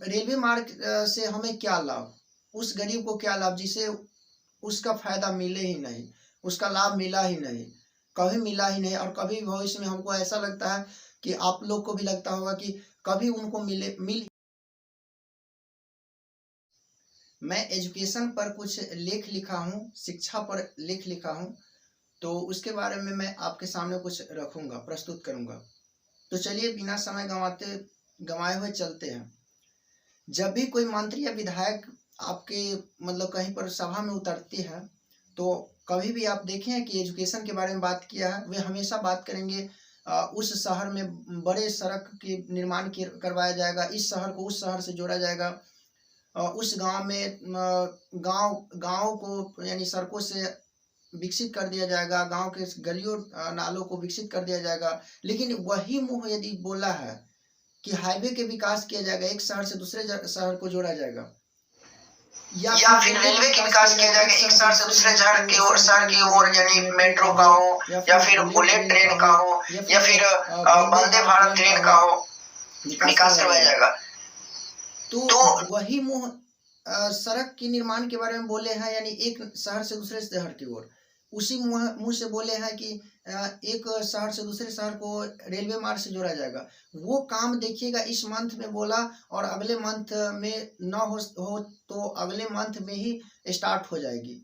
Railway मार्ग से हमें क्या लाभ, उस गरीब को क्या लाभ जिसे उसका फायदा मिले ही नहीं, उसका लाभ मिला ही नहीं, कभी मिला ही नहीं। और कभी भविष्य में हमको ऐसा लगता है कि आप लोग को भी लगता होगा कि कभी उनको मिल। मैं एजुकेशन पर कुछ लेख लिखा हूँ, शिक्षा पर लेख लिखा हूँ, तो उसके बारे में मैं आपके सामने कुछ रखूंगा, प्रस्तुत करूंगा। तो चलिए बिना समय गंवाए हुए चलते हैं। जब भी कोई मंत्री या विधायक आपके कहीं पर सभा में उतरती है, तो कभी भी आप देखें कि एजुकेशन के बारे में बात किया है, वे हमेशा बात करेंगे उस शहर में बड़े सड़क के निर्माण करवाया जाएगा, इस शहर को उस शहर से जोड़ा जाएगा, उस गांव में गांव को यानी सड़कों से विकसित कर दिया जाएगा, गांव के गलियों नालों को विकसित कर दिया जाएगा। लेकिन वही मुंह यदि बोला है कि हाईवे के विकास किया जाएगा, एक शहर से दूसरे शहर को जोड़ा जाएगा, या फिर रेलवे के विकास किया जाएगा, एक शहर से दूसरे शहर की ओर यानी मेट्रो का हो, या फिर बुलेट ट्रेन का हो, या फिर वंदे भारत ट्रेन का हो, विकास करवाया जाएगा। तो वही मुंह सड़क के निर्माण के बारे में बोले हैं, यानी एक शहर से दूसरे शहर की ओर, उसी मुंह से बोले हैं कि एक शहर से दूसरे शहर को रेलवे मार्ग से जोड़ा जाएगा। वो काम देखिएगा इस मंथ में बोला और अगले मंथ में न हो तो अगले मंथ में ही स्टार्ट हो जाएगी।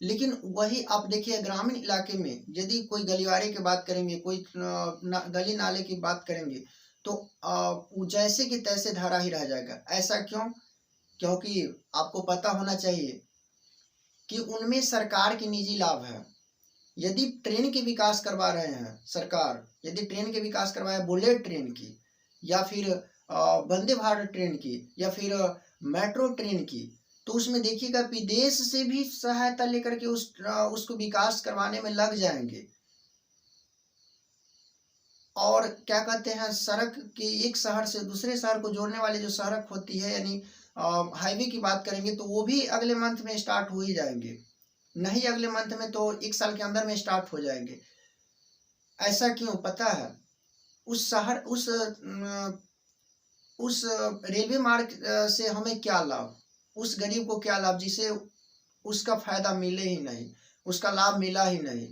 लेकिन वही आप देखिए ग्रामीण इलाके में यदि कोई गलियारे की बात करेंगे, कोई गली नाले की बात करेंगे, तो जैसे कि तैसे धारा ही रह जाएगा। ऐसा क्यों? क्योंकि आपको पता होना चाहिए कि उनमें सरकार की निजी लाभ है। यदि ट्रेन के विकास करवा रहे हैं सरकार, यदि ट्रेन के विकास करवाए बुलेट ट्रेन की, या फिर वंदे भारत ट्रेन की, या फिर मेट्रो ट्रेन की, तो उसमें देखिएगा विदेश से भी सहायता लेकर के उसको विकास करवाने में लग जाएंगे। और क्या कहते हैं, सड़क के एक शहर से दूसरे शहर को जोड़ने वाली जो सड़क होती है, यानी हाईवे की बात करेंगे, तो वो भी अगले मंथ में स्टार्ट हो ही जाएंगे। नहीं अगले मंथ में तो एक साल के अंदर में स्टार्ट हो जाएंगे। ऐसा क्यों पता है? उस शहर उस रेलवे मार्ग से हमें क्या लाभ, उस गरीब को क्या लाभ जिसे उसका फायदा मिले ही नहीं, उसका लाभ मिला ही नहीं,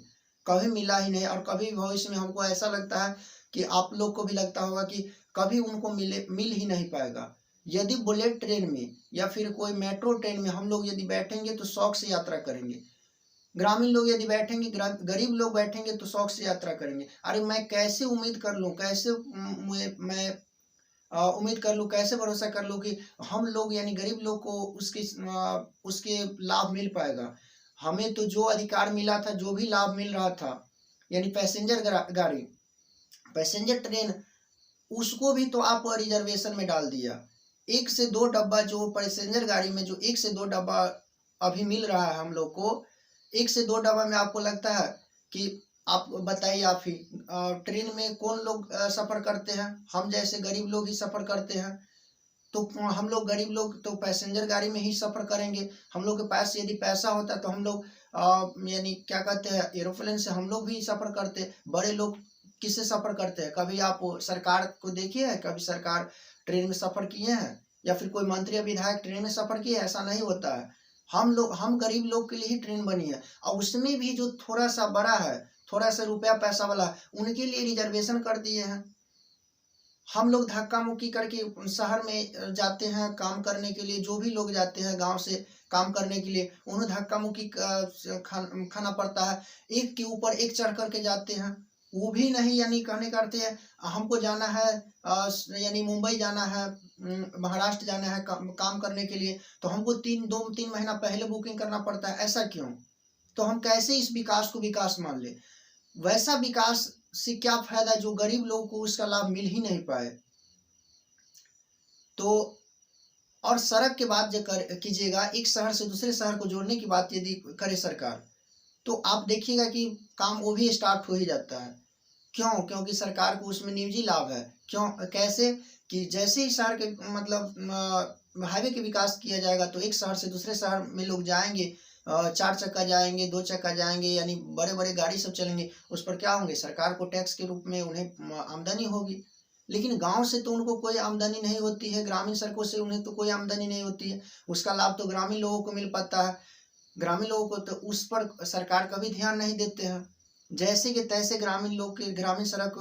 कभी मिला ही नहीं। और कभी भविष्य में हमको ऐसा लगता है कि आप लोग को भी लगता होगा कि कभी उनको मिल ही नहीं पाएगा। यदि बुलेट ट्रेन में या फिर कोई मेट्रो ट्रेन में हम लोग यदि बैठेंगे तो शौक से यात्रा करेंगे, ग्रामीण लोग यदि बैठेंगे, गरीब लोग बैठेंगे तो शौक से यात्रा करेंगे। अरे मैं कैसे उम्मीद कर लूँ, कैसे मैं उम्मीद कर लूँ, कैसे भरोसा कर लूँ कि हम लोग यानी गरीब लोग को उसके लाभ मिल पाएगा। हमें तो जो अधिकार मिला था, जो भी लाभ मिल रहा था, यानी पैसेंजर गाड़ी, पैसेंजर ट्रेन, उसको भी तो आप रिजर्वेशन में डाल दिया। 1 से 2 डब्बा जो पैसेंजर गाड़ी में जो 1 से 2 डब्बा अभी मिल रहा है हम लोग को, 1 से 2 डब्बा में आपको लगता है कि आप बताइए, आप ही ट्रेन में कौन लोग सफ़र करते हैं? हम जैसे गरीब लोग ही सफ़र करते हैं। तो हम लोग गरीब लोग तो पैसेंजर गाड़ी में ही सफ़र करेंगे। हम लोग के पास यदि पैसा होता तो हम लोग यानी क्या कहते हैं, एरोप्लेन से हम लोग भी सफ़र करते। बड़े लोग किससे सफ़र करते हैं? कभी आप सरकार को देखिए है, कभी सरकार ट्रेन में सफ़र किए हैं, या फिर कोई मंत्री या विधायक ट्रेन में सफ़र किए? ऐसा नहीं होता है। हम गरीब लोग के लिए ही ट्रेन बनी है, और उसमें भी जो थोड़ा सा बड़ा है, थोड़ा सा रुपया पैसा वाला, उनके लिए रिजर्वेशन कर दिए हैं। हम लोग धक्का मुक्की करके शहर में जाते हैं काम करने के लिए, जो भी लोग जाते हैं गांव से काम करने के लिए, उन्हें धक्का मुक्की खाना पड़ता है। एक के ऊपर एक चढ़ करके जाते हैं, वो भी नहीं यानी कहने करते हैं हमको जाना है यानी मुंबई जाना है, महाराष्ट्र जाना है काम करने के लिए, तो हमको 2-3 महीना पहले बुकिंग करना पड़ता है। ऐसा क्यों? तो हम कैसे इस विकास को विकास मान ले? वैसा विकास से क्या फायदा जो गरीब लोगों को उसका लाभ मिल ही नहीं पाए। तो और सड़क के बात जो कीजिएगा, एक शहर से दूसरे शहर को जोड़ने की बात यदि करे सरकार, तो आप देखिएगा कि काम वो भी स्टार्ट हो ही जाता है। क्यों? क्योंकि सरकार को उसमें निजी लाभ है। क्यों? कैसे? कि जैसे ही शहर के हाईवे के विकास किया जाएगा, तो एक शहर से दूसरे शहर में लोग जाएंगे, 4 चक्का जाएंगे, 2 चक्का जाएंगे, यानी बड़े बड़े गाड़ी सब चलेंगे। उस पर क्या होंगे? सरकार को टैक्स के रूप में उन्हें आमदनी होगी। लेकिन गांव से तो उनको कोई आमदनी नहीं होती है, ग्रामीण सड़कों से उन्हें तो कोई आमदनी नहीं होती है। उसका लाभ तो ग्रामीण लोगों को मिल पाता है। ग्रामीण लोगों को तो उस पर सरकार कभी ध्यान नहीं देते हैं। जैसे कि तैसे ग्रामीण लोग के ग्रामीण सड़क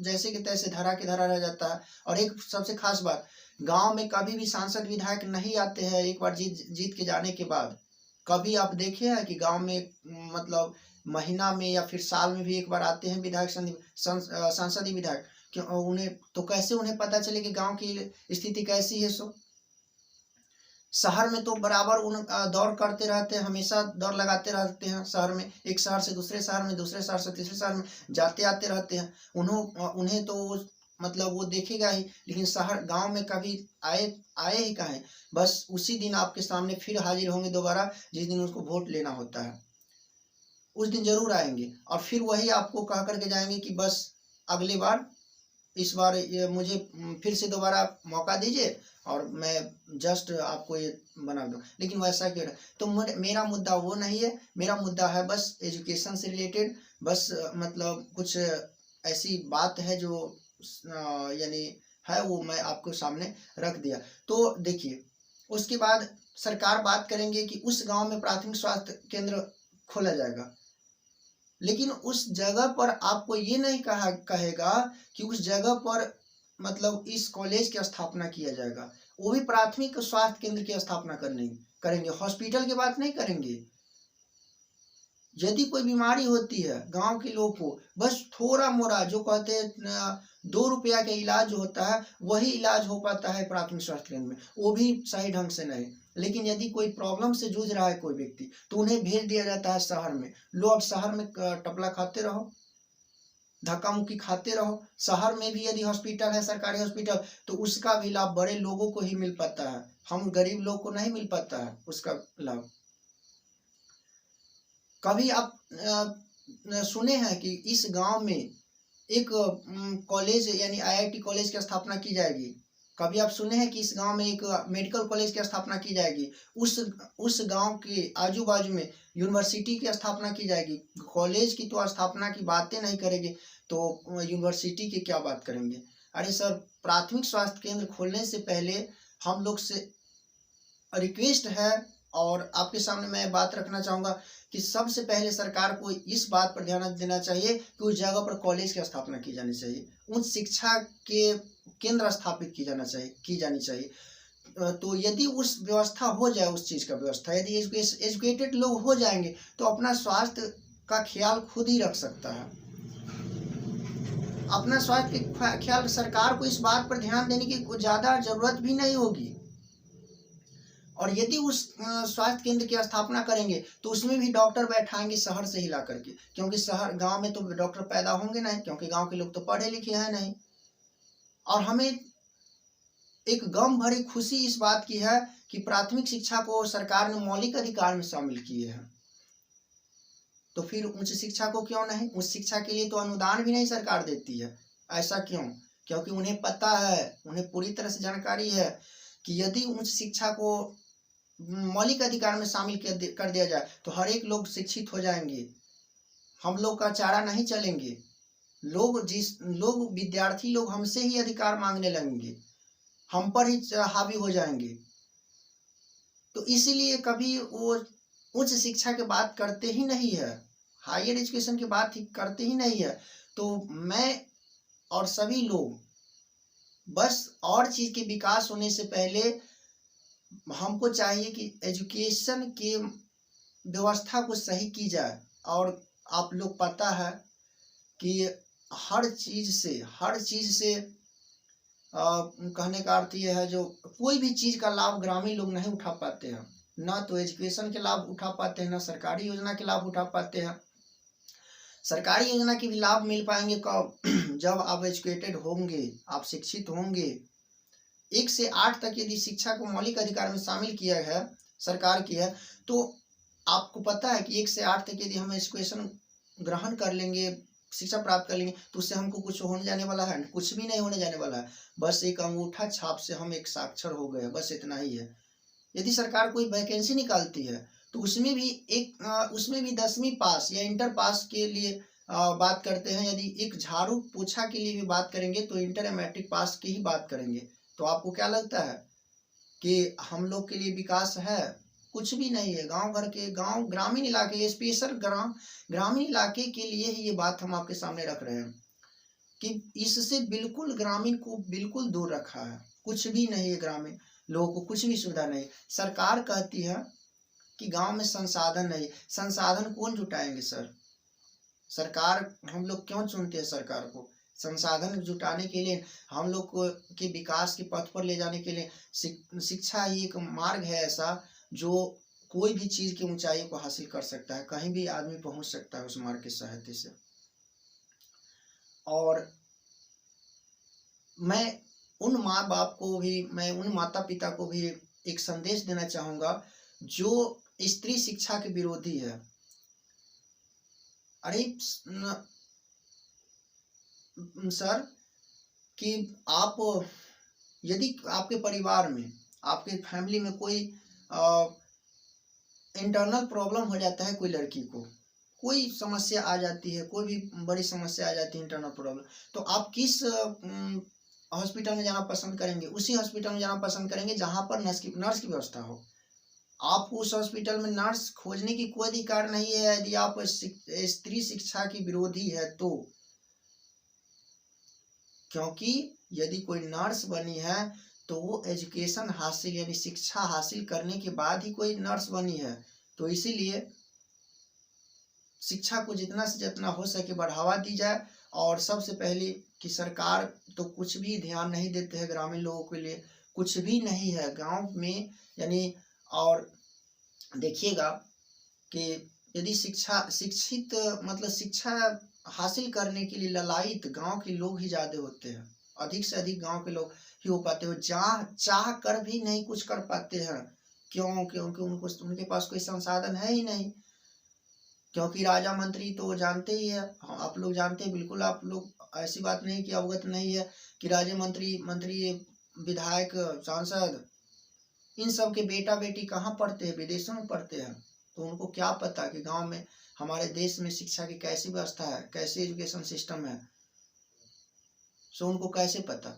जैसे कि तैसे धरा के धरा रह जाता है। और एक सबसे खास बात, गांव में कभी भी सांसद विधायक नहीं आते हैं एक बार जीत के जाने के बाद। कभी आप देखे हैं कि गांव में मतलब महीना में या फिर साल में भी एक बार आते हैं विधायक सांसदीय विधायक? क्यों उन्हें तो कैसे उन्हें पता चले कि गांव की स्थिति कैसी है? सो शहर में तो बराबर उन दौड़ करते रहते हैं, हमेशा दौड़ लगाते रहते हैं शहर में, एक शहर से दूसरे शहर में, दूसरे शहर से तीसरे शहर में जाते आते रहते हैं। उन्हें तो मतलब वो देखेगा ही, लेकिन शहर गांव में कभी आए ही कहाँ हैं। बस उसी दिन आपके सामने फिर हाजिर होंगे दोबारा, जिस दिन उसको वोट लेना होता है उस दिन जरूर आएंगे, और फिर वही आपको कह करके जाएंगे कि बस अगली बार, इस बार ये मुझे फिर से दोबारा मौका दीजिए और मैं जस्ट आपको ये बना दूँ। लेकिन वैसा क्यों है? तो मेरा मुद्दा वो नहीं है, मेरा मुद्दा है बस एजुकेशन से रिलेटेड। बस मतलब कुछ ऐसी बात है जो यानी है, वो मैं आपको सामने रख दिया। तो देखिए, उसके बाद सरकार बात करेंगे कि उस गांव में प्राथमिक स्वास्थ्य केंद्र खोला जाएगा, लेकिन उस जगह पर आपको ये नहीं कहेगा कि उस जगह पर मतलब इस कॉलेज की स्थापना किया जाएगा। वो भी प्राथमिक स्वास्थ्य केंद्र की स्थापना करेंगे, हॉस्पिटल की बात नहीं करेंगे। यदि कोई बीमारी होती है गांव के लोग को, बस थोड़ा मोड़ा जो कहते हैं 2 रुपया का इलाज जो होता है वही इलाज हो पाता है प्राथमिक स्वास्थ्य केंद्र में, वो भी सही ढंग से नहीं। लेकिन यदि कोई प्रॉब्लम से जूझ रहा है कोई व्यक्ति, तो उन्हें भेज दिया जाता है शहर में। लो अब शहर में टपला खाते रहो, धक्का मुक्की खाते रहो। शहर में भी यदि हॉस्पिटल है, सरकारी हॉस्पिटल, तो उसका भी लाभ बड़े लोगों को ही मिल पाता है, हम गरीब लोग को नहीं मिल पाता है उसका लाभ। कभी आप सुने हैं कि इस गांव में एक कॉलेज यानी आईआईटी कॉलेज की स्थापना की जाएगी? कभी आप सुने हैं कि इस गांव में एक मेडिकल कॉलेज की स्थापना की जाएगी? उस गांव के आजू बाजू में यूनिवर्सिटी की स्थापना की जाएगी? कॉलेज की तो स्थापना की बातें नहीं करेंगे तो यूनिवर्सिटी की क्या बात करेंगे? अरे सर, प्राथमिक स्वास्थ्य केंद्र खोलने से पहले हम लोग से रिक्वेस्ट है, और आपके सामने मैं बात रखना चाहूँगा कि सबसे पहले सरकार को इस बात पर ध्यान देना चाहिए कि उस जगह पर कॉलेज की स्थापना की जानी चाहिए, उच्च शिक्षा के केंद्र स्थापित की जानी चाहिए। तो यदि उस व्यवस्था हो जाए, उस चीज़ का व्यवस्था, यदि एजुकेटेड लोग हो जाएंगे तो अपना स्वास्थ्य का ख्याल खुद ही रख सकता है। अपना स्वास्थ्य का ख्याल सरकार को इस बात पर ध्यान देने की ज़्यादा जरूरत भी नहीं होगी। और यदि उस स्वास्थ्य केंद्र की स्थापना करेंगे तो उसमें भी डॉक्टर बैठाएंगे शहर से ही ला करके, क्योंकि शहर गांव में तो डॉक्टर पैदा होंगे नहीं, क्योंकि गांव के लोग तो पढ़े लिखे हैं नहीं। और हमें एक गम भरी खुशी इस बात की है कि प्राथमिक शिक्षा को सरकार ने मौलिक अधिकार में शामिल किए हैं। तो फिर उच्च शिक्षा को क्यों नहीं? उच्च शिक्षा के लिए तो अनुदान भी नहीं सरकार देती है। ऐसा क्यों? क्योंकि उन्हें पता है, उन्हें पूरी तरह से जानकारी है कि यदि उच्च शिक्षा को मौलिक अधिकार में शामिल कर दिया जाए तो हर एक लोग शिक्षित हो जाएंगे, हम लोग का चारा नहीं चलेंगे। लोग विद्यार्थी लोग हमसे ही अधिकार मांगने लगेंगे, हम पर ही हावी हो जाएंगे। तो इसीलिए कभी वो उच्च शिक्षा की बात करते ही नहीं है, हायर एजुकेशन की बात करते ही नहीं है। तो मैं और सभी लोग बस और चीज़ के विकास होने से पहले हमको चाहिए कि एजुकेशन की व्यवस्था को सही की जाए। और आप लोग पता है कि हर चीज़ से कहने का अर्थ ये है, जो कोई भी चीज़ का लाभ ग्रामीण लोग नहीं उठा पाते हैं, ना तो एजुकेशन के लाभ उठा पाते हैं, ना सरकारी योजना के लाभ उठा पाते हैं। सरकारी योजना के भी लाभ मिल पाएंगे कब? जब आप एजुकेटेड होंगे, आप शिक्षित होंगे। 1 से 8 तक यदि शिक्षा को मौलिक अधिकार में शामिल किया है सरकार की है, तो आपको पता है कि 1 से 8 तक यदि हम एजुकेशन ग्रहण कर लेंगे, शिक्षा प्राप्त कर लेंगे, तो उससे हमको कुछ होने जाने वाला है? कुछ भी नहीं होने जाने वाला है। बस एक अंगूठा छाप से हम एक साक्षर हो गए, बस इतना ही है। यदि सरकार कोई वैकेंसी निकालती है तो उसमें भी 10वीं पास या इंटर पास के लिए बात करते हैं, यदि एक झाड़ू पोछा के लिए भी बात करेंगे तो इंटर या मैट्रिक पास की ही बात करेंगे। तो आपको क्या लगता है कि हम लोग के लिए विकास है? कुछ भी नहीं है। गांव ग्रामीण इलाके, स्पेशल ग्रामीण इलाके के लिए ही ये बात हम आपके सामने रख रहे हैं कि इससे बिल्कुल ग्रामीण को बिल्कुल दूर रखा है। कुछ भी नहीं है, ग्रामीण लोगों को कुछ भी सुविधा नहीं। सरकार कहती है कि गांव में संसाधन नहीं। संसाधन कौन जुटाएंगे सर? सरकार, हम लोग क्यों चुनते हैं सरकार को? संसाधन जुटाने के लिए, हम लोग को के विकास के पथ पर ले जाने के लिए। शिक्षा ही एक मार्ग है ऐसा जो कोई भी चीज की ऊंचाई को हासिल कर सकता है, कहीं भी आदमी पहुंच सकता है उस मार्ग की सहायता से। और मैं उन माँ बाप को भी, मैं उन माता पिता को भी एक संदेश देना चाहूंगा जो स्त्री शिक्षा के विरोधी है। अरे सर, कि आप, यदि आपके परिवार में, आपके फैमिली में कोई इंटरनल प्रॉब्लम हो जाता है, कोई लड़की को कोई समस्या आ जाती है, कोई भी बड़ी समस्या आ जाती है इंटरनल प्रॉब्लम, तो आप किस हॉस्पिटल में जाना पसंद करेंगे? उसी हॉस्पिटल में जाना पसंद करेंगे जहां पर नर्स की व्यवस्था हो। आपको उस हॉस्पिटल में नर्स खोजने की कोई अधिकार नहीं है यदि आप स्त्री शिक्षा की विरोधी है तो। क्योंकि यदि कोई नर्स बनी है तो वो एजुकेशन हासिल, यानी शिक्षा हासिल करने के बाद ही कोई नर्स बनी है। तो इसीलिए शिक्षा को जितना से जितना हो सके बढ़ावा दी जाए। और सबसे पहले कि सरकार तो कुछ भी ध्यान नहीं देते हैं ग्रामीण लोगों के लिए, कुछ भी नहीं है गांव में, यानी। और देखिएगा कि यदि शिक्षित मतलब शिक्षा हासिल करने के लिए ललायत गांव के लोग ही ज्यादा होते हैं। अधिक से अधिक गांव के लोग ही हो पाते हो, चाह कर भी नहीं कुछ कर पाते हैं। क्यों? क्योंकि उनके पास कोई संसाधन है ही नहीं। क्योंकि राजा मंत्री तो जानते ही है, आप लोग जानते हैं, बिल्कुल आप लोग ऐसी बात नहीं कि अवगत नहीं है कि राजा मंत्री विधायक सांसद इन सब के बेटा बेटी कहाँ पढ़ते हैं? विदेशों में पढ़ते हैं। तो उनको क्या पता कि गांव में, हमारे देश में शिक्षा की कैसी व्यवस्था है, कैसे एजुकेशन सिस्टम है, सो उनको कैसे पता?